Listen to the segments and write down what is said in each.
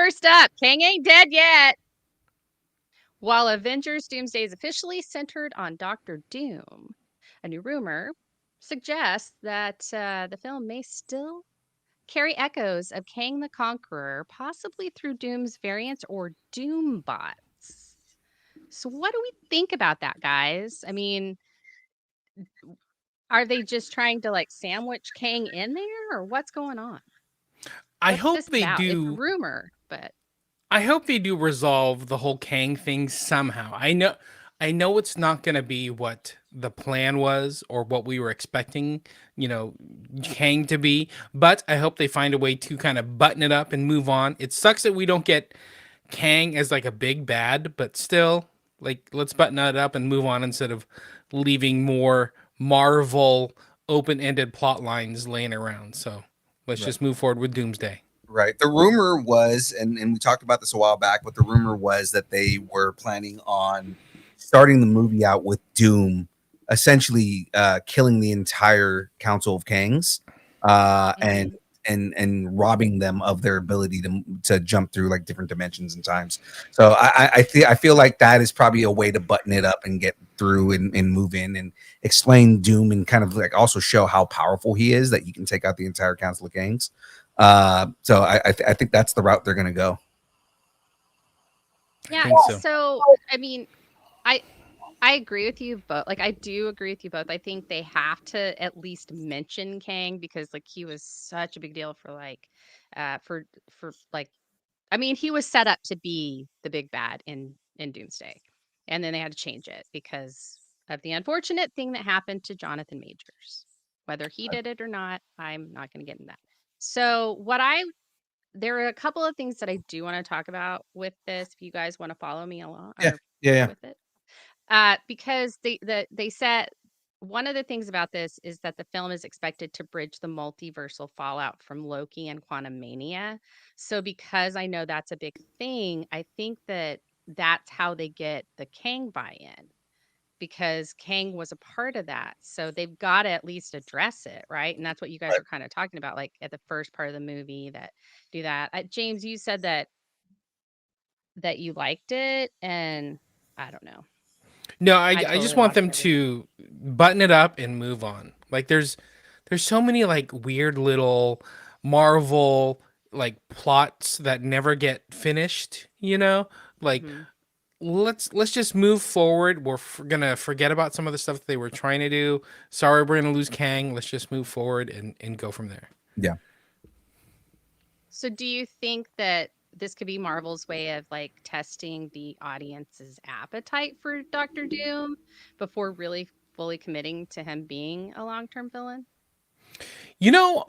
First up, Kang ain't dead yet. While Avengers Doomsday is officially centered on Doctor Doom, a new rumor suggests that the film may still carry echoes of Kang the Conqueror, possibly through Doom's variants or Doombots. So, what do we think about that, guys? I mean, are they just trying to like sandwich Kang in there, or what's going on? I What's hope this they about? It's a do. rumor, but I hope they do resolve the whole Kang thing somehow. I know it's not going to be what the plan was or what we were expecting, you know, Kang to be, but I hope they find a way to kind of button it up and move on. It sucks that we don't get Kang as like a big bad, but still, like, let's button it up and move on instead of leaving more Marvel open-ended plot lines laying around. So, let's Right. just move forward with Doomsday. Right. The rumor was, and we talked about this a while back, but the rumor was that they were planning on starting the movie out with Doom essentially killing the entire Council of Kangs, and Mhm. and robbing them of their ability to jump through like different dimensions and times. So I feel like that is probably a way to button it up and get through and move in and explain Doom and kind of like also show how powerful he is, that he can take out the entire Council of Kangs. So I think that's the route they're going to go. I Yeah, think so. so I mean, I I agree with you both. Like I do agree with you both. I think they have to at least mention Kang because like he was such a big deal for like for like I mean, he was set up to be the big bad in Doomsday. And then they had to change it because of the unfortunate thing that happened to Jonathan Majors. Whether he did it or not, I'm not going to get into that. So, there are a couple of things that I do want to talk about with this. If you guys want to follow me along Yeah, or yeah, yeah. with it, because they said one of the things about this is that the film is expected to bridge the multiversal fallout from Loki and Quantum Mania. So because I know that's a big thing, I think that that's how they get the Kang buy-in because Kang was a part of that. So they've got to at least address it, right? And that's what you guys Right. were kind of talking about, like at the first part of the movie that do that. James, you said that you liked it, and I don't know. No, I I I just totally want lost them everything. to button it up and move on. Like there's so many like weird little Marvel like plots that never get finished, you know? Like Mhm. let's just move forward. We're gonna forget about some of the stuff that they were trying to do. Sorry, we're gonna lose Kang. Let's just move forward and go from there. Yeah. So do you think that this could be Marvel's way of like testing the audience's appetite for Doctor Doom before really fully committing to him being a long-term villain? You know,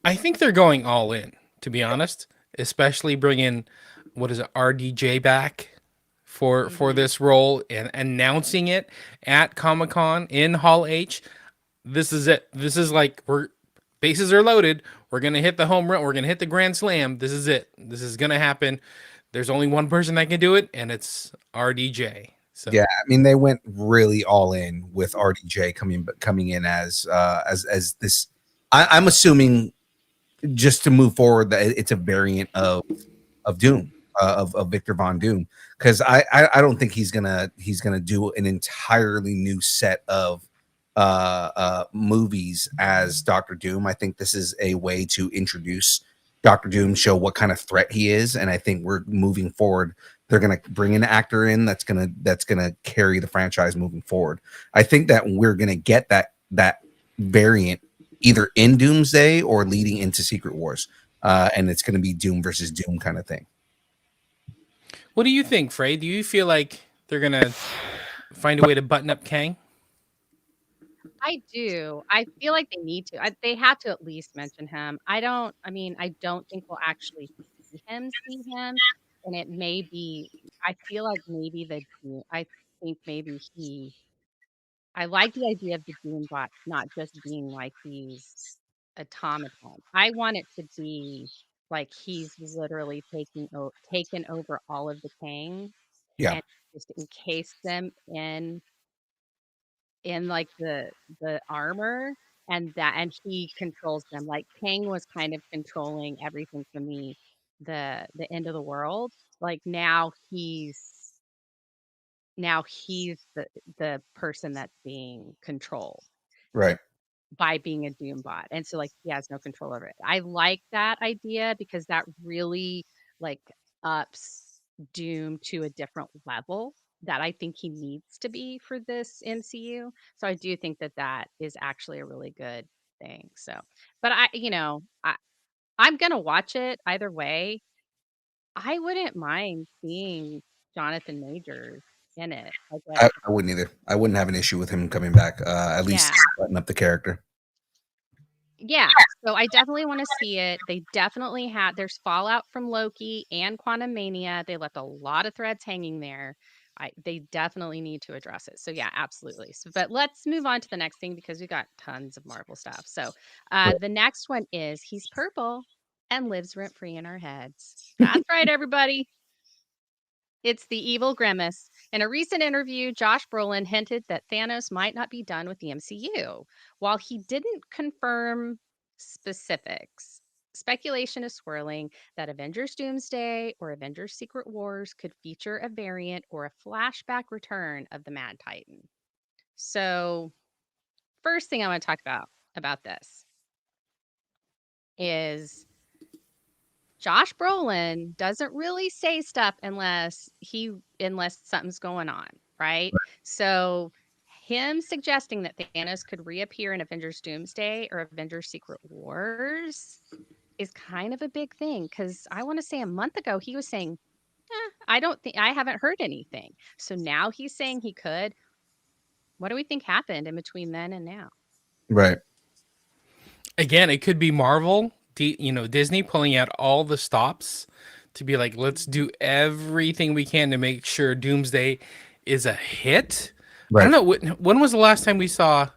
I think they're going all in, to be honest. Especially bringing what is it, RDJ back for Mhm. this role and announcing it at Comic Con in Hall H. This is it. This is like we're bases are loaded. We're gonna hit the home run. We're gonna hit the grand slam. This is it. This is gonna happen. There's only one person that can do it, and it's RDJ. Yeah, So I mean they went really all in with RDJ coming in as this. I'm assuming just to move forward that it's a variant of Doom, of Victor Von Doom, because I don't think he's gonna do an entirely new set of movies as Doctor Doom. I think this is a way to introduce Doctor Doom, show what kind of threat he is, and I think we're moving forward. They're gonna bring an actor in that's gonna carry the franchise moving forward. I think that we're gonna get that variant either in Doomsday or leading into Secret Wars, and it's gonna be Doom versus Doom kind of thing. what do you think, Frey? Do you feel like they're gonna find a way to button up Kang? I do. I feel like they need to. They have to at least mention him. I mean, I don't think we'll actually see him, and it may be I feel like maybe I think maybe I like the idea of the Doombot not just being like these automaton. I want it to be like he's literally taken over all of the Kangs Yeah, and just encased them in like the armor and he controls them. Like Kang was kind of controlling everything from the end of the world, like now he's the person that's being controlled Right. by being a doom bot, and so like he has no control over it. I like that idea because that really like ups Doom to a different level that I think he needs to be for this MCU. So I do think that that is actually a really good thing. So, but I'm gonna watch it either way. I wouldn't mind seeing Jonathan Majors in it. Like, I wouldn't either. I wouldn't have an issue with him coming back. At least yeah. button up the character. Yeah, so I definitely want to see it. They definitely had there's fallout from Loki and Quantum Mania. They left a lot of threads hanging there. They definitely need to address it. So yeah, absolutely. So, but let's move on to the next thing because we got tons of Marvel stuff. So Right. the next one is he's purple and lives rent free in our heads. That's right, everybody. It's the evil grimace. In a recent interview, Josh Brolin hinted that Thanos might not be done with the MCU. While he didn't confirm specifics, speculation is swirling that Avengers Doomsday or Avengers Secret Wars could feature a variant or a flashback return of the Mad Titan. So, first thing I want to talk about this is Josh Brolin doesn't really say stuff unless something's going on, right? So him suggesting that Thanos could reappear in Avengers Doomsday or Avengers Secret Wars is kind of a big thing because I want to say a month ago he was saying, I don't think I haven't heard anything. So now he's saying he could. What do we think happened in between then and now? Right. Again, it could be Marvel, Disney pulling out all the stops to be like, let's do everything we can to make sure Doomsday is a hit. I don't Right. know when was the last time we saw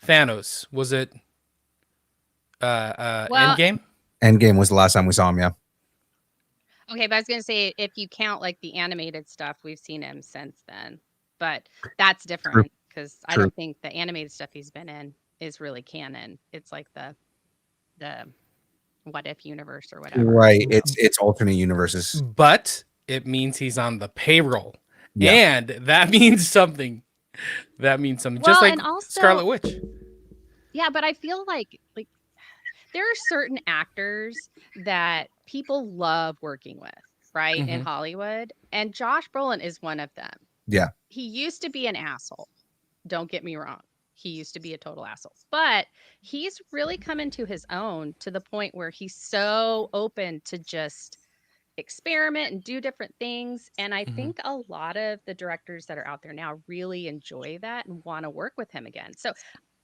Thanos? Was it Well, Endgame? Endgame was the last time we saw him. Yeah. okay, but I was gonna say if you count like the animated stuff, we've seen him since then. But that's True. different because I True. don't think the animated stuff he's been in is really canon. It's like the what if universe or whatever. Right. It's alternate universes. But it means he's on the payroll. Yeah. And that means something. That means something. Just Well, like and also, Scarlet Witch. yeah, but I feel like there are certain actors that people love working with, right, in Hmm. Hollywood, and Josh Brolin is one of them. Yeah. He used to be an asshole. Don't get me wrong. He used to be a total asshole. But he's really come into his own to the point where he's so open to just experiment and do different things. And I Hmm. think a lot of the directors that are out there now really enjoy that and want to work with him again. So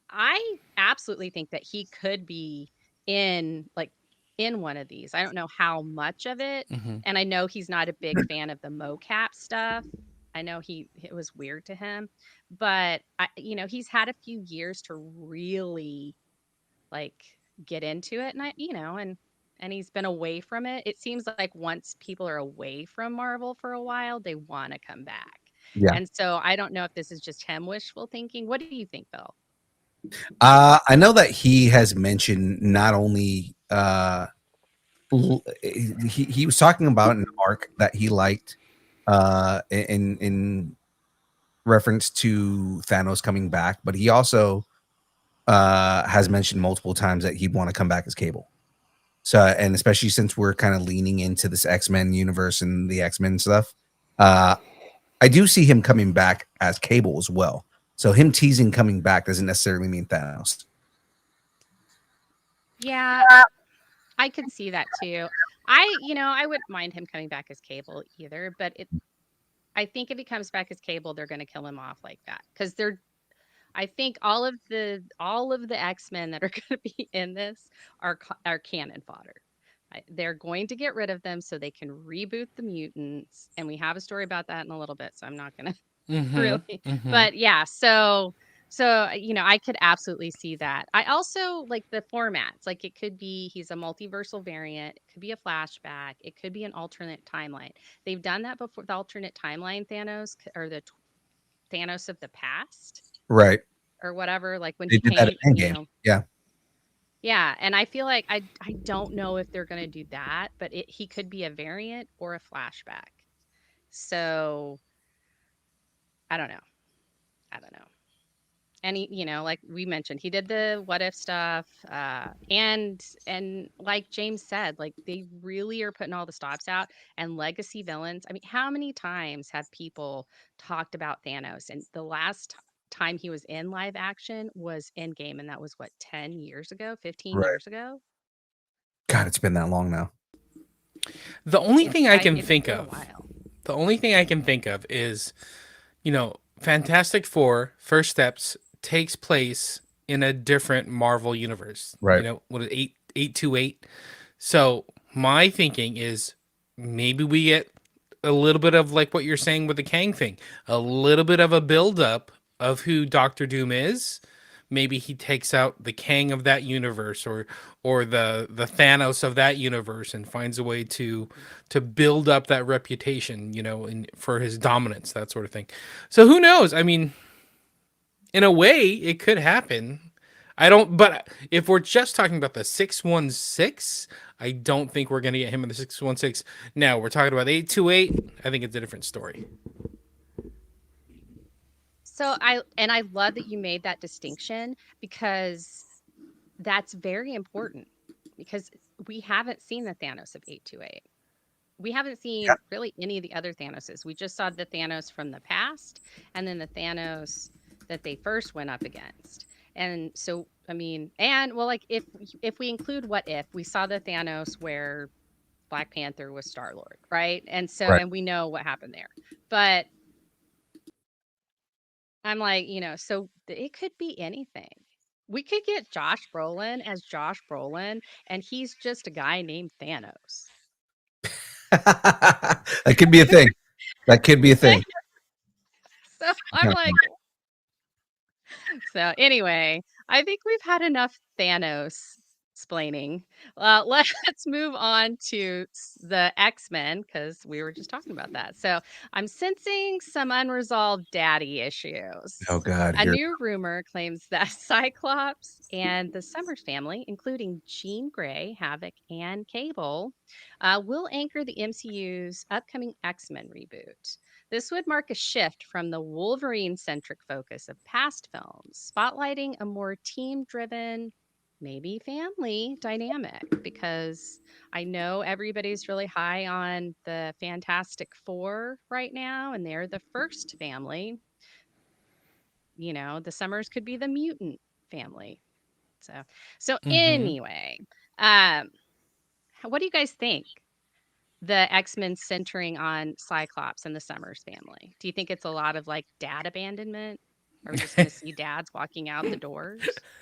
I absolutely think that he could be in like in one of these. I don't know how much of it. Hmm. And I know he's not a big fan of the mocap stuff. I know it was weird to him, but he's had a few years to really like get into it and and he's been away from it. It seems like once people are away from Marvel for a while, they want to come back. Yeah. And so I don't know if this is just him wishful thinking. What do you think, Bill? I know that he has mentioned not only he was talking about an arc that he liked in reference to Thanos coming back, but he also has mentioned multiple times that he'd want to come back as Cable. So, and especially since we're kind of leaning into this X-Men universe and the X-Men stuff, I do see him coming back as Cable as well. So him teasing coming back doesn't necessarily mean Thanos. Yeah, I could see that too. I wouldn't mind him coming back as Cable either, but I think if he comes back as Cable, they're going to kill him off like that because I think all of the X-Men that are going to be in this are cannon fodder. They're going to get rid of them so they can reboot the mutants, and we have a story about that in a little bit, so I'm not going to Hmm. really. Hmm. But yeah, so I could absolutely see that. I also like the formats. Like it could be he's a multiversal variant, it could be a flashback, it could be an alternate timeline. They've done that before, the alternate timeline Thanos or the Thanos of the past Right. or whatever, like when They he did that came, in Endgame. Yeah. Yeah, and I feel like I don't know if they're gonna do that, but he could be a variant or a flashback. So I don't know. I don't know. And he, like we mentioned, he did the what if stuff, and like James said, like they really are putting all the stops out and legacy villains. I mean, how many times have people talked about Thanos? And the last time he was in live action was Endgame, and that was what, 10 years ago, 15 Right. years ago? God, it's been that long now. The only thing I can It's think been a of, while. the only thing I can think of is, Fantastic Four First Steps takes place in a different Marvel universe. Right. What is 828? So my thinking is maybe we get a little bit of like what you're saying with the Kang thing, a little bit of a build up of who Doctor Doom is. Maybe he takes out the Kang of that universe, or the Thanos of that universe, and finds a way to build up that reputation, for his dominance, that sort of thing. So who knows? I mean, in a way, it could happen. I don't, but if we're just talking about the 616, I don't think we're going to get him in the 616. Now, we're talking about 828. I think it's a different story. So I love that you made that distinction, because that's very important, because we haven't seen the Thanos of 828. We haven't seen really any of the other Thanoses. We just saw the Thanos from the past, and then the Thanos that they first went up against. And so, I mean, and well, like if we include what if, we saw the Thanos where Black Panther was Star-Lord, right? And so, Right. and we know what happened there. But I'm like, so it could be anything. We could get Josh Brolin as Josh Brolin, and he's just a guy named Thanos. That could be a thing. That could be a thing. So I'm like, so anyway, I think we've had enough Thanos splaining. Let's move on to the X-Men, because we were just talking about that. So I'm sensing some unresolved daddy issues. Oh God, A here. new rumor claims that Cyclops and the Summers family, including Jean Grey, Havoc, and Cable, will anchor the MCU's upcoming X-Men reboot. This would mark a shift from the Wolverine centric focus of past films, spotlighting a more team driven, maybe family dynamic, because I know everybody's really high on the Fantastic Four right now, and they're the first family. The Summers could be the mutant family. So Mm-hmm. anyway, um, what do you guys think? The X-Men centering on Cyclops and the Summers family. Do you think it's a lot of like dad abandonment? Are we just going to see dads walking out the doors?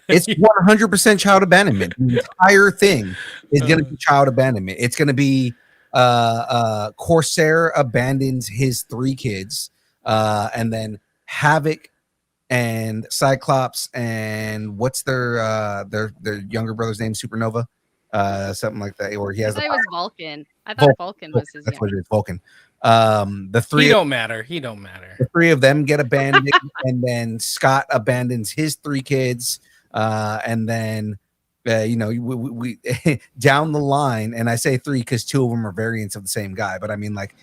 It's 100% child abandonment. The entire thing is going to be child abandonment. It's going to be Corsair abandons his 3 kids, and then Havoc and Cyclops and what's their younger brother's name? Supernova, something like that. Or he I has the thought it was Vulcan. I thought Vulcan was his That's what younger. it is, Vulcan. The He three don't matter. He don't matter. the 3 of them get abandoned, and then Scott abandons his 3 kids, and then we down the line, and I say 3 because 2 of them are variants of the same guy, but I mean, like,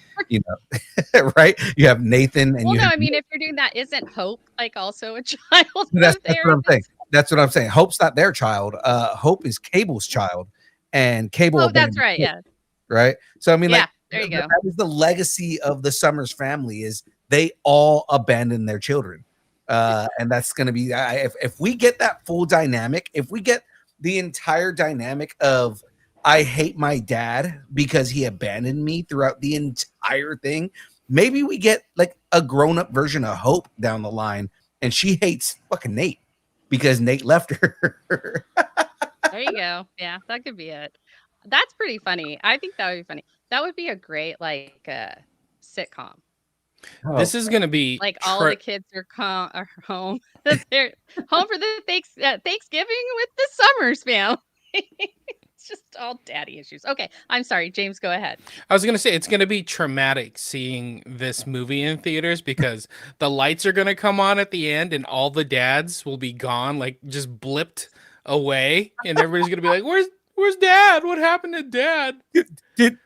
right? You have Nathan, and Well, you no, have I mean, if you're doing that, isn't Hope like also a child that's of theirs? what I'm saying. That's what I'm saying. Hope's not their child. Hope is Cable's child, and Cable. Oh, that's abandoned right. Hope, Yeah. right. So I mean, Yeah. like, There you go. that is the legacy of the Summers family, is they all abandon their children, and that's going to be if we get that full dynamic, if we get the entire dynamic of I hate my dad because he abandoned me throughout the entire thing, maybe we get like a grown-up version of Hope down the line, and she hates fucking Nate because Nate left her. There you go. Yeah, that could be it. That's pretty funny. I think that would be funny. That would be a great like sitcom. This is going to be Like all the kids are home. They're home for the Thanksgiving with the Summers family. It's just all daddy issues. Okay, I'm sorry, James. Go ahead. I was going to say it's going to be traumatic seeing this movie in theaters, because the lights are going to come on at the end and all the dads will be gone, like just blipped away, and everybody's gonna be like, "Where's Dad? What happened to Dad?" Did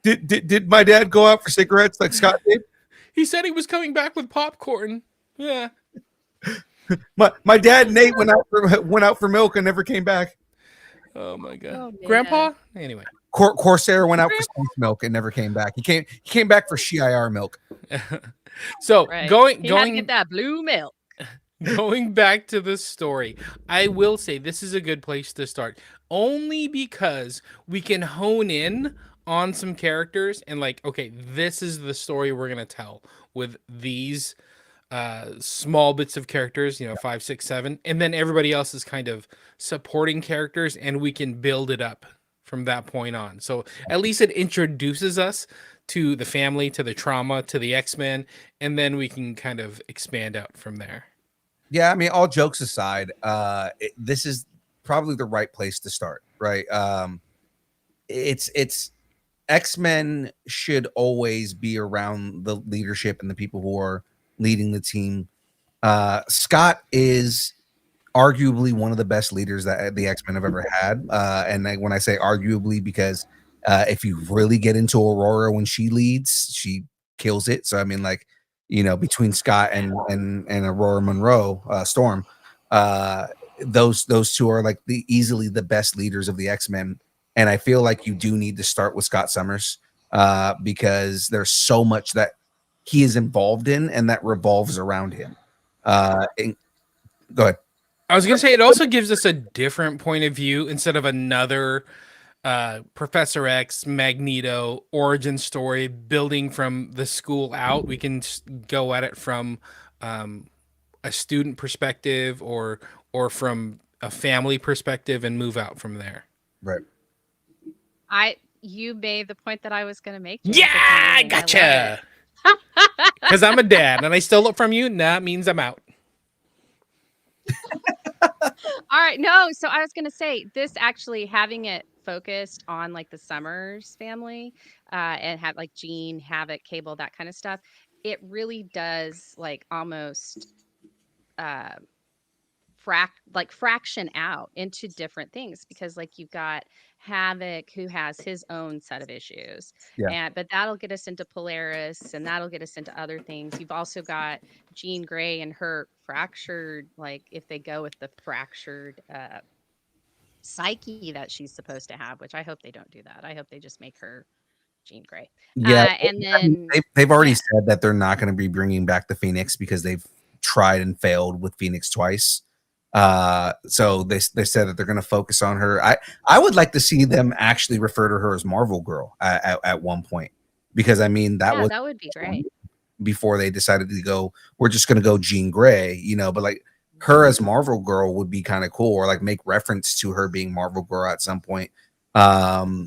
did my dad go out for cigarettes like Scott did? He said he was coming back with popcorn. Yeah. My dad Nate went out for milk and never came back. Oh my god, Oh, man. Grandpa. Anyway, Corsair went out for spice milk and never came back. He came back for Shiar milk. so Right. going He had to going get that blue milk. going back to the story, I will say this is a good place to start, only because we can hone in on some characters and like, okay, this is the story we're gonna tell with these small bits of characters, 5, 6, 7, and then everybody else is kind of supporting characters, and we can build it up from that point on. So at least it introduces us to the family, to the trauma, to the X-Men, and then we can kind of expand out from there. Yeah, I mean, all jokes aside, this is probably the right place to start, right? It's X-Men should always be around the leadership and the people who are leading the team. Scott is arguably one of the best leaders that the X-Men have ever had. When I say arguably, because if you really get into Aurora when she leads, she kills it. So I mean, like, between Scott and Aurora Monroe, Storm, those two are like easily the best leaders of the X-Men. And I feel like you do need to start with Scott Summers because there's so much that he is involved in and that revolves around him. Go ahead. I was gonna say it also gives us a different point of view instead of another Professor X, Magneto origin story building from the school out. We can go at it from a student perspective or from a family perspective and move out from there. Right. You made the point that I was going to make. James. Yeah, It's I amazing. gotcha. love it. Because I'm a dad and I stole it from you. That means I'm out. All right. No, so I was going to say this actually having it focused on like the Summers family and have like Jean, Havoc, Cable, that kind of stuff. It really does like almost uh, fraction out into different things because like you've got Havoc who has his own set of issues. Yeah. But that'll get us into Polaris and that'll get us into other things. You've also got Jean Grey and her fractured, like if they go with the fractured psyche that she's supposed to have, which I hope they don't do that. I hope they just make her Jean Grey. Yeah. And then they've already said that they're not going to be bringing back the Phoenix because they've tried and failed with Phoenix twice. So they said that they're going to focus on her. I would like to see them actually refer to her as Marvel Girl at one point, because I mean that would be great. Before they decided to go, we're just going to go Jean Grey, but like her as Marvel Girl would be kind of cool, or like make reference to her being Marvel Girl at some point. I'd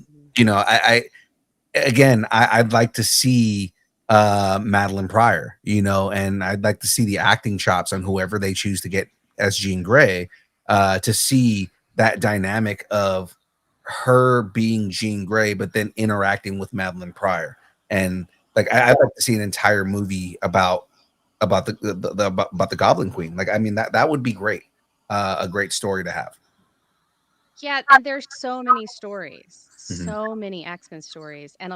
like to see Madeline Pryor, and I'd like to see the acting chops on whoever they choose to get as Jean Grey, to see that dynamic of her being Jean Grey, but then interacting with Madeline Pryor. And like, I'd like to see an entire movie about the Goblin Queen. Like, I mean, that would be great. A great story to have. Yeah, and there's so many stories, so many X-Men stories, and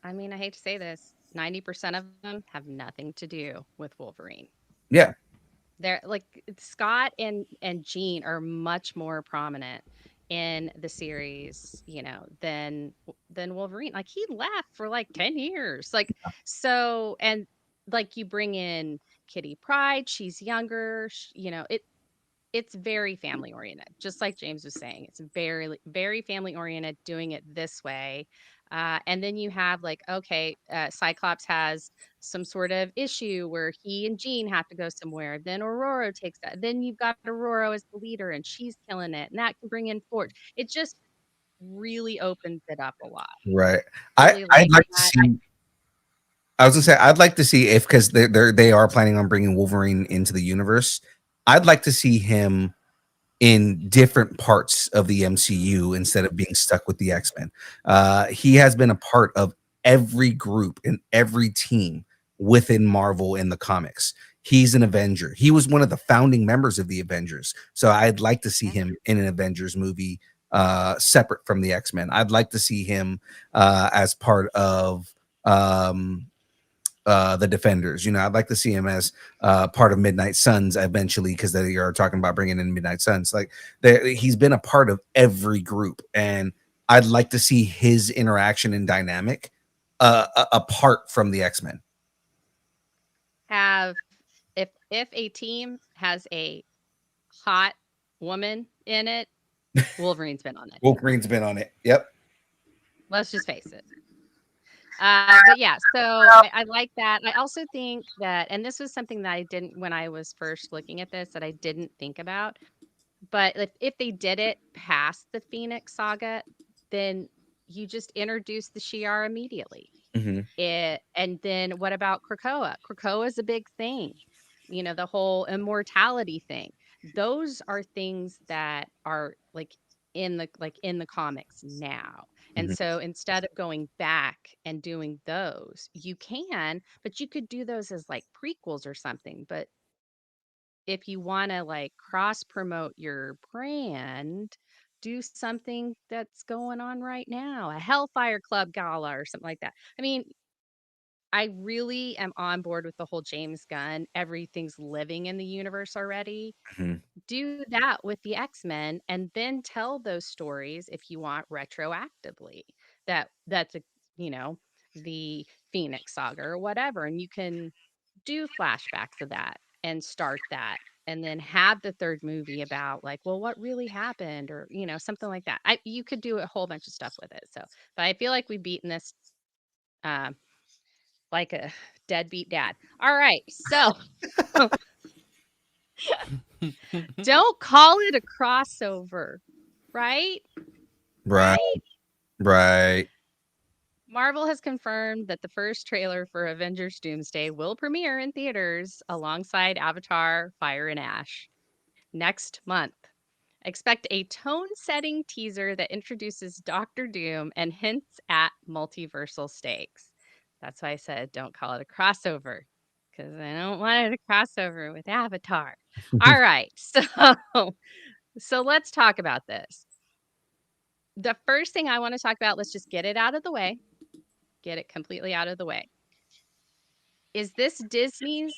I mean, I hate to say this, 90% of them have nothing to do with Wolverine. Yeah, they're like Scott and Jean are much more prominent in the series, than Wolverine. Like he left for like 10 years, like so, and like you bring in Kitty Pryde, she's younger, it's very family oriented, just like James was saying. It's very, very family oriented, doing it this way. And then you have like, okay, Cyclops has some sort of issue where he and Jean have to go somewhere. Then Aurora takes that. Then you've got Aurora as the leader and she's killing it. And that can bring in Forge. It just really opens it up a lot. Right. Really I'd like to see. I was gonna say I'd like to see if, because they are planning on bringing Wolverine into the universe. I'd like to see him in different parts of the MCU instead of being stuck with the X-Men. He has been a part of every group and every team within Marvel in the comics. He's an Avenger. He was one of the founding members of the Avengers. So I'd like to see Yeah. him in an Avengers movie separate from the X-Men. I'd like to see him as part of the Defenders. You know, I'd like to see him as part of Midnight Suns eventually, because they are talking about bringing in Midnight Suns. Like he's been a part of every group, and I'd like to see his interaction and dynamic apart from the X-Men. Have if a team has a hot woman in it, Wolverine's been on it. Wolverine's been on it. Yep. Let's just face it. But yeah, so I like that. I also think that, and this was something that I didn't, when I was first looking at this, that I didn't think about. But if they did it past the Phoenix saga, then you just introduce the Shi'ar immediately. And then what about Krakoa? Krakoa is a big thing. You know, the whole immortality thing. Those are things that are in the comics now. And so instead of going back and doing those, you can, but you could do those as like prequels or something. But if you want to like cross promote your brand, do something that's going on right now, a Hellfire Club gala or something like that. I mean, I really am on board with the whole James Gunn, everything's living in the universe already. Do that with the X-Men and then tell those stories if you want retroactively. That's a, you know, the Phoenix saga or whatever, and you can do flashbacks of that and start that and then have the third movie about like, well, what really happened, or something like that. You could do a whole bunch of stuff with it. So, but I feel like we've beaten this um like a deadbeat dad. All right. So don't call it a crossover, right? Right. Right? Right. Marvel has confirmed that the first trailer for Avengers Doomsday will premiere in theaters alongside Avatar Fire and Ash next month. Expect a tone-setting teaser that introduces Doctor Doom and hints at multiversal stakes. That's why I said don't call it a crossover, because I don't want it a crossover with Avatar. All right, so let's talk about this. The first thing I want to talk about, let's just get it out of the way. Get it completely out of the way. Is this Disney's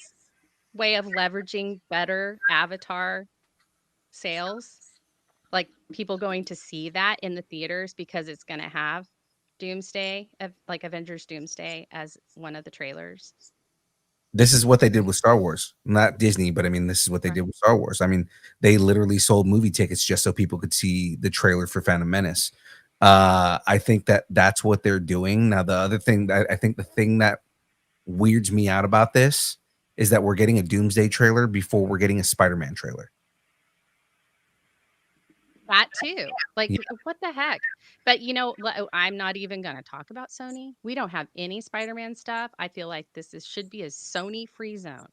way of leveraging better Avatar sales? Like people going to see that in the theaters because it's going to have Doomsday, like Avengers Doomsday as one of the trailers. This is what they did with Star Wars. Not Disney, but I mean, this is what they did with Star Wars. I mean, they literally sold movie tickets just so people could see the trailer for Phantom Menace. I think that that's what they're doing. Now, the other thing that I think the thing that weirds me out about this is that we're getting a Doomsday trailer before we're getting a Spider-Man trailer. That too. Like, Yeah. what the heck? But I'm not even going to talk about Sony. We don't have any Spider-Man stuff. I feel like should be a Sony free zone.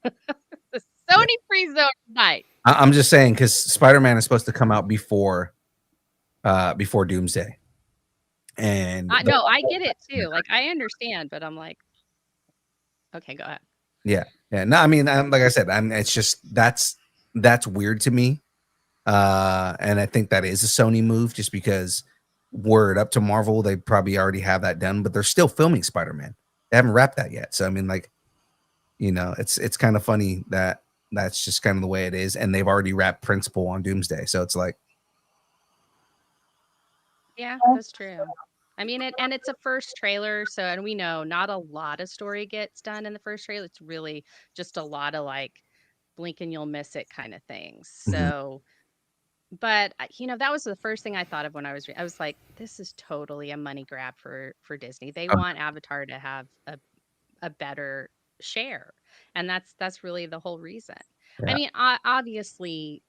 The Sony free zone tonight. I'm just saying, because Spider-Man is supposed to come out before Doomsday. And no, I get it too. Like, I understand, but I'm like, okay, go ahead. Yeah. No, I mean, like I said, it's just that's weird to me. And I think that is a Sony move, just because word up to Marvel, they probably already have that done, but they're still filming Spider-Man. They haven't wrapped that yet. So I mean, like, it's kind of funny that that's just kind of the way it is, and they've already wrapped Principal on Doomsday. So it's like, yeah, that's true. I mean, it's a first trailer, so, and we know not a lot of story gets done in the first trailer. It's really just a lot of like blink and you'll miss it kind of things. So, but that was the first thing I thought of when I was like, this is totally a money grab for Disney. They want Avatar to have a better share, and that's really the whole reason. Yeah. I mean, obviously,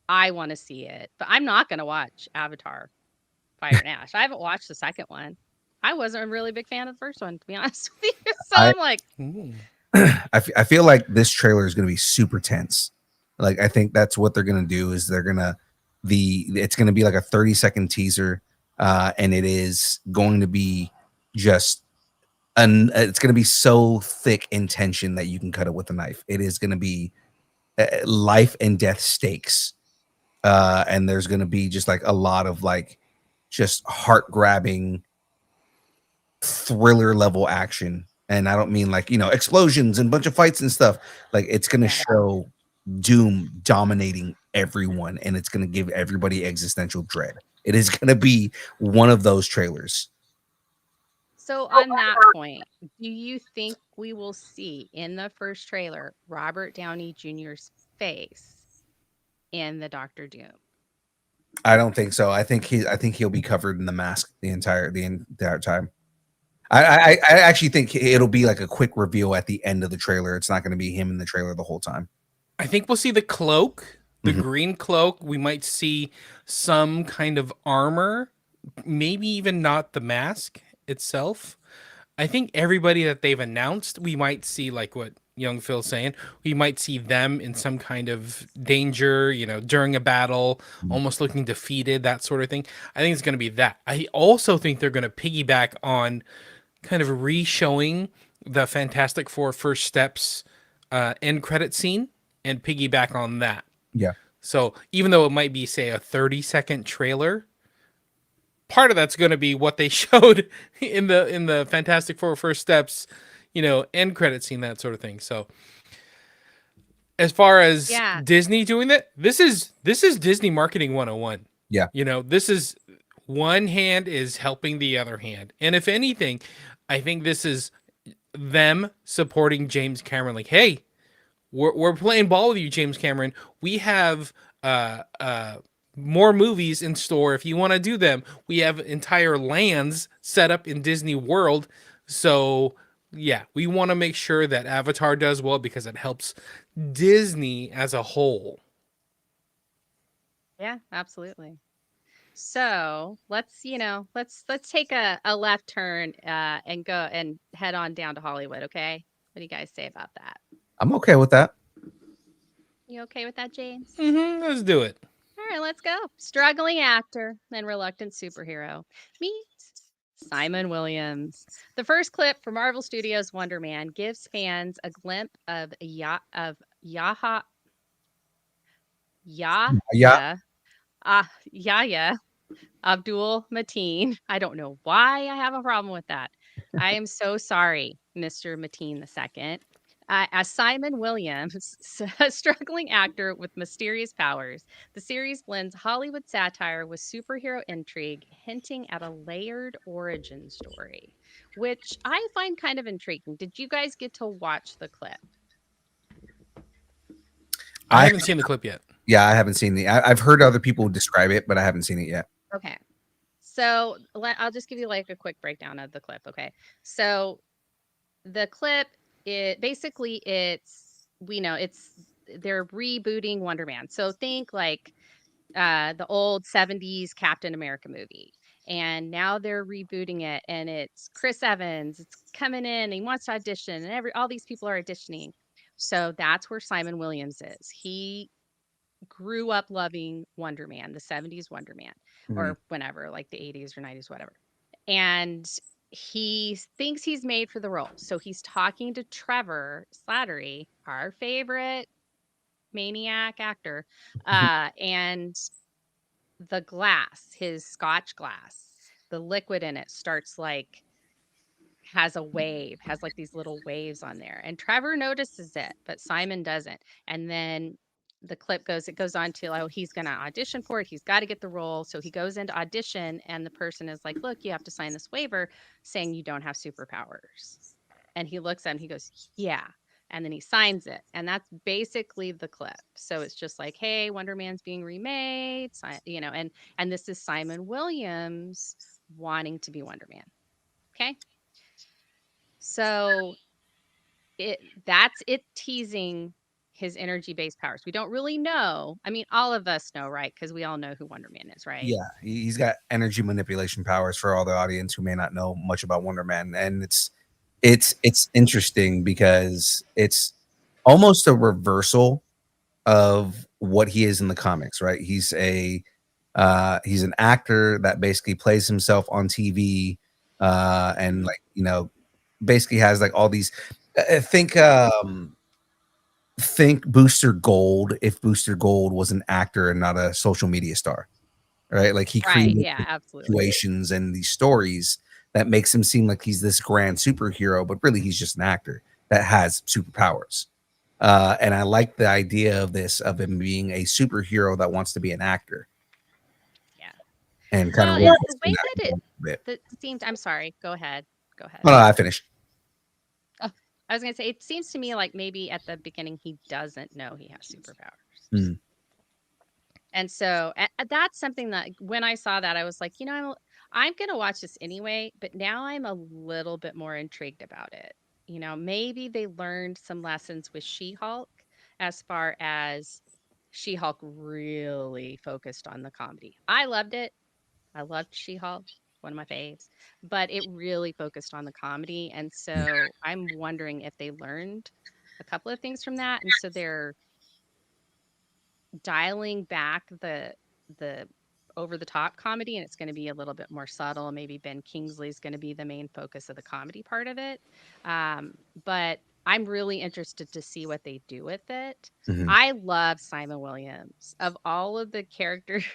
I want to see it, but I'm not going to watch Avatar Fire and Ash. I haven't watched the second one. I wasn't a really big fan of the first one, to be honest with you. So I'm like, I feel like this trailer is going to be super tense. Like, I think that's what they're going to do, is it's going to be like a 30-second teaser, and it is going to be just and it's going to be so thick in tension that you can cut it with a knife. It is going to be life and death stakes, and there's going to be just like a lot of like just heart grabbing thriller level action. And I don't mean like, explosions and a bunch of fights and stuff. Like, it's going to Yeah. show Doom dominating everyone, and it's going to give everybody existential dread. It is going to be one of those trailers. So on that point, do you think we will see in the first trailer Robert Downey Jr.'s face in the Doctor Doom? I don't think so. I think he'll be covered in the mask the entire time. I actually think it'll be like a quick reveal at the end of the trailer. It's not going to be him in the trailer the whole time. I think we'll see the cloak, the Mhm. green cloak. We might see some kind of armor, maybe even not the mask itself. I think everybody that they've announced, we might see, like what young Phil's saying, we might see them in some kind of danger, during a battle, almost looking defeated, that sort of thing. I think it's going to be that. I also think they're going to piggyback on kind of re-showing the Fantastic Four First Steps end credit scene and piggyback on that. Yeah. So even though it might be, say, a 30-second trailer, part of that's going to be what they showed in the Fantastic Four First Steps, end credit scene, that sort of thing. So as far as Yeah. Disney doing that, this is Disney marketing 101. Yeah. This is one hand is helping the other hand. And if anything, I think this is them supporting James Cameron. Like, hey, we're playing ball with you, James Cameron. We have more movies in store. If you want to do them, we have entire lands set up in Disney World. So yeah, we want to make sure that Avatar does well because it helps Disney as a whole. Yeah, absolutely. So let's take a left turn and go and head on down to Hollywood. Okay, what do you guys say about that? I'm okay with that. You okay with that, James? Let's do it. All right, let's go. Struggling actor and reluctant superhero. Meet Simon Williams. The first clip from Marvel Studios' Wonder Man gives fans a glimpse of Yahya Abdul Mateen. I don't know why I have a problem with that. I am so sorry, Mr. Mateen II. As Simon Williams, a struggling actor with mysterious powers, the series blends Hollywood satire with superhero intrigue, hinting at a layered origin story, which I find kind of intriguing. Did you guys get to watch the clip? I haven't seen the clip yet. Yeah, I haven't seen I've heard other people describe it, but I haven't seen it yet. Okay. So I'll just give you like a quick breakdown of the clip. Okay. So the clip, they're rebooting Wonder Man. So think like the old 70s Captain America movie. And now they're rebooting it, and it's Chris Evans. It's coming in, he wants to audition, and all these people are auditioning. So that's where Simon Williams is. He grew up loving Wonder Man, the 70s Wonder Man, or whenever, like the 80s or 90s, whatever. And he thinks he's made for the role. So he's talking to Trevor Slattery, our favorite maniac actor, and the glass, his Scotch glass, the liquid in it starts like has like these little waves on there. And Trevor notices it, but Simon doesn't. And then the clip goes on to, oh, he's going to audition for it. He's got to get the role. So he goes into audition, and the person is like, look, you have to sign this waiver saying you don't have superpowers. And he looks at him, he goes, yeah. And then he signs it. And that's basically the clip. So it's just like, hey, Wonder Man's being remade, and this is Simon Williams wanting to be Wonder Man. Okay. So that's it teasing his energy-based powers. We don't really know. I mean, all of us know, right? Because we all know who Wonder Man is, right? Yeah, he's got energy manipulation powers for all the audience who may not know much about Wonder Man. And it's interesting because it's almost a reversal of what he is in the comics, right? He's an actor that basically plays himself on TV, and like, basically has like all these. Think Booster Gold if Booster Gold was an actor and not a social media star, right? Like he Right. creates Yeah, absolutely. situations and these stories that makes him seem like he's this grand superhero, but really he's just an actor that has superpowers. And I like the idea of this of him being a superhero that wants to be an actor Yeah. and kind of Well, really the way that it a bit. that seemed I'm sorry, go ahead. Go ahead. Oh, no, I finished. Oh, I was gonna say it seems to me like maybe at the beginning he doesn't know he has superpowers. Mm, And so that's something that when I saw that, I was like, I'm going to watch this anyway, but now I'm a little bit more intrigued about it. Maybe they learned some lessons with She Hulk as far as She Hulk really focused on the comedy. I loved it. I loved She Hulk, one of my faves, but it really focused on the comedy. And yeah, so I'm wondering if they learned a couple of things from that. And so they're dialing back the over the top comedy, and it's going to be a little bit more subtle. Maybe Ben Kingsley's going to be the main focus of the comedy part of it. But I'm really interested to see what they do with it. mhm, I love Simon Williams. Of all of the characters,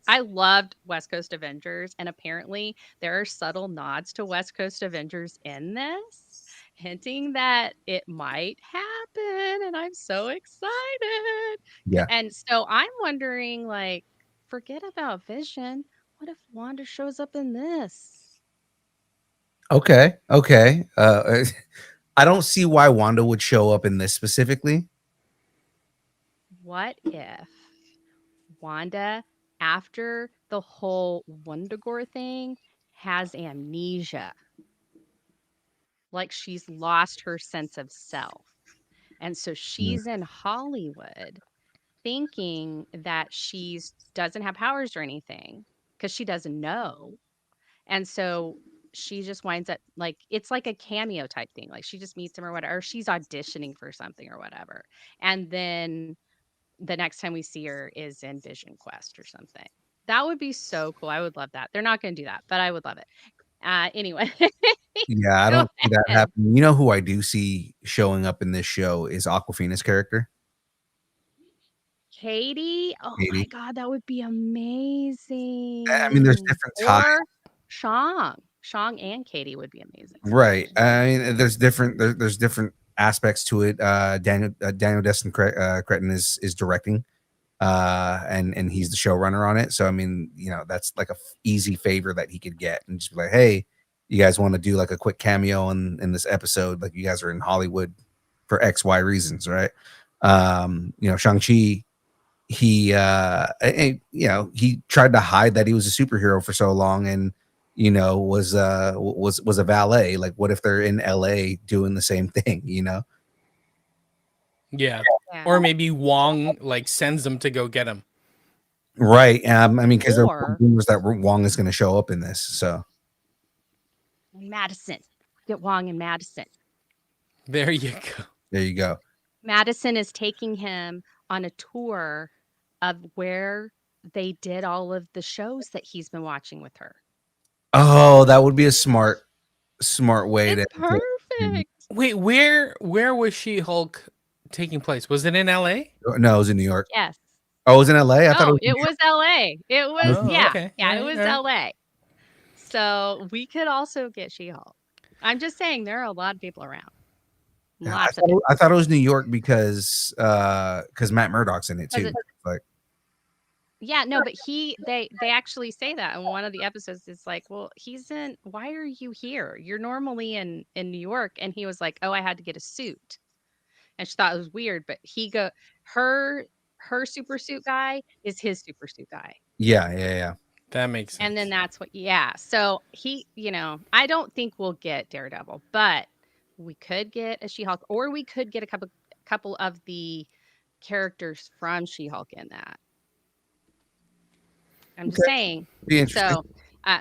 I loved West Coast Avengers, and apparently there are subtle nods to West Coast Avengers in this, hinting that it might happen, and I'm so excited. yeah. And so I'm wondering, like, forget about Vision. What if Wanda shows up in this? Okay, okay. I don't see why Wanda would show up in this specifically. What if Wanda, after the whole Wundagore thing, has amnesia? Like she's lost her sense of self. And so Mm, she's in Hollywood thinking that she's doesn't have powers or anything because she doesn't know. And so she just winds up like it's like a cameo type thing. Like she just meets him or whatever, or she's auditioning for something or whatever. And then the next time we see her is in Vision Quest or something. That would be so cool. I would love that. They're not going to do that, but I would love it. Anyway, yeah, I go don't see that ahead. happening. You know who I do see showing up in this show is Aquafina's character, Katie. Oh my Katie. God, that would be I mean, there's amazing. different ties, Or Shang. Shang and Katie would be amazing. right? I mean, there's different aspects to it. Daniel Destin Cretton is directing, and he's the showrunner on it. So I mean, that's like a easy favor that he could get, and just be like, hey, you guys want to do like a quick cameo in this episode? Like you guys are in Hollywood for XY reasons, right? Shang-Chi, he tried to hide that he was a superhero for so long, and was a valet. Like what if they're in LA doing the same thing, Yeah. Yeah. Or maybe Wong like sends them to go get him. right? I mean, because there were Or rumors that Wong is going to show up in this, so Madison. Get Wong and Madison. There you go. there you go. Madison is taking him on a tour of where they did all of the shows that he's been watching with her. Oh, that would be a smart way It's to. perfect. Wait, where was She-Hulk taking place? Was it in LA? No, it was in New York. Yes. Oh, it was in LA. I thought it No, was. it was LA. It was, Oh, yeah. okay. Yeah, All it right, was all right. LA. So we could also get She-Hulk. I'm just saying there are a lot of people around. Lots of people. I thought it was New York because Matt Murdock's in it 'Cause too. it- Like, Yeah, no, but they actually say that in one of the episodes. It's like, well, why are you here? You're normally in New York. And he was like, oh, I had to get a suit. And she thought it was weird, but her her super suit guy is his super suit guy. yeah. That makes sense. And then that's what, yeah. So I don't think we'll get Daredevil, but we could get a She-Hulk, or we could get a couple of the characters from She-Hulk in that. I'm just saying. Be interesting.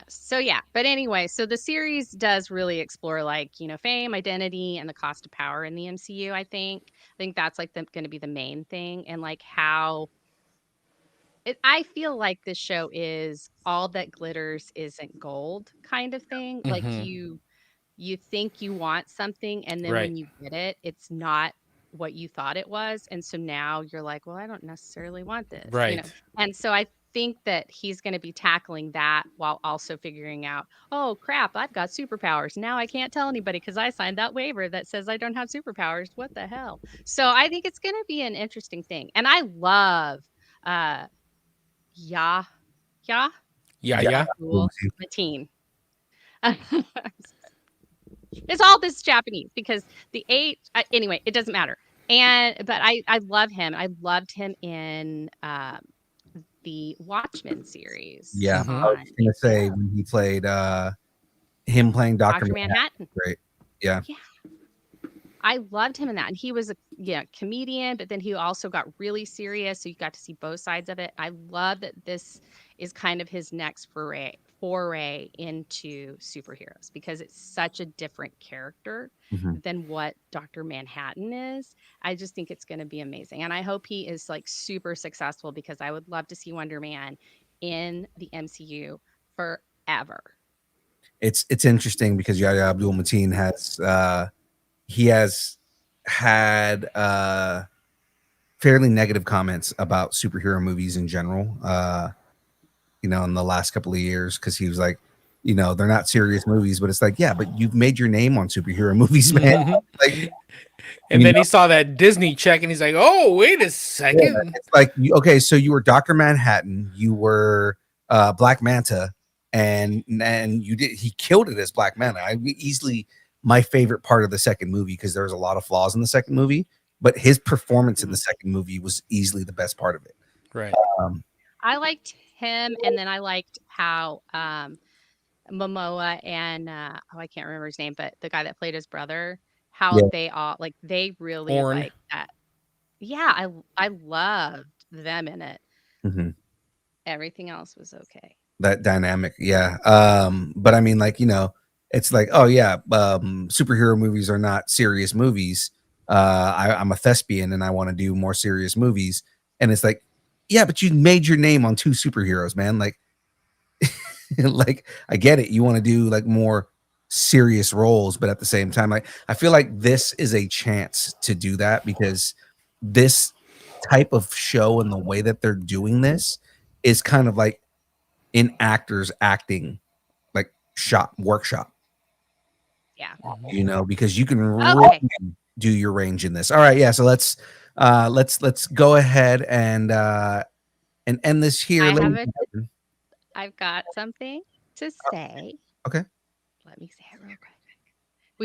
So yeah, but anyway, so the series does really explore like, fame, identity, and the cost of power in the MCU, I think that's like going to be the main thing, and like how I feel like this show is all that glitters isn't gold kind of thing. Like Mhm. you think you want something, and then Right. when you get it, it's not what you thought it was, and so now you're like, well, I don't necessarily want this, you know. Right. And so I think that he's going to be tackling that while also figuring out, oh crap, I've got superpowers now. I can't tell anybody because I signed that waiver that says I don't have superpowers. What the hell? So I think it's going to be an interesting thing, and I love uh yeah, yeah, Yeah. Yeah. Yeah. Abdul Mateen. It's all this Japanese because the eight. Anyway, it doesn't matter. But I love him. I loved him in the Watchmen series Yeah. I Mhm. was on just gonna say HBO. when he played him playing Doctor Dr. Manhattan. Manhattan. Great. Yeah. Yeah. I loved him in that. And he was a comedian, but then he also got really serious. So you got to see both sides of it. I love that this is kind of his next foray into superheroes because it's such a different character Mhm. than what Dr. Manhattan is. I just think it's going to be amazing. And I hope he is like super successful because I would love to see Wonder Man in the MCU forever. It's interesting because Yahya Abdul Mateen has he has had fairly negative comments about superhero movies in general. In the last couple of years because he was like, they're not serious movies, but it's like, yeah, but you've made your name on superhero movies, man. Mhm. Like, And then he saw that Disney check, and he's like, "Oh, wait a yeah, second." it's like, okay, so you were Dr. Manhattan, you were Black Manta, and he killed it as Black Manta. Easily my favorite part of the second movie because there was a lot of flaws in the second movie, but his performance in the second movie was easily the best part of it. Right. Um, I liked him, and then I liked how Momoa and I can't remember his name, but the guy that played his brother, how yeah. they all like they really Horn. like that. Yeah, I loved them in it. Mhm. Everything else was okay. That dynamic, yeah. But I mean, like, it's like, oh yeah, superhero movies are not serious movies. I'm a thespian and I want to do more serious movies, and it's like, yeah, but you made your name on two superheroes, man. Like, like I get it, you want to do like more serious roles, but at the same time, like, I feel like this is a chance to do that because this type of show and the way that they're doing this is kind of like in actors acting like workshop, Yeah. because you can Okay. really do your range in this. All right, yeah, so let's go ahead and end this here, I have ladies a and gentlemen. I've got something to say. Okay. Let me say it real quick.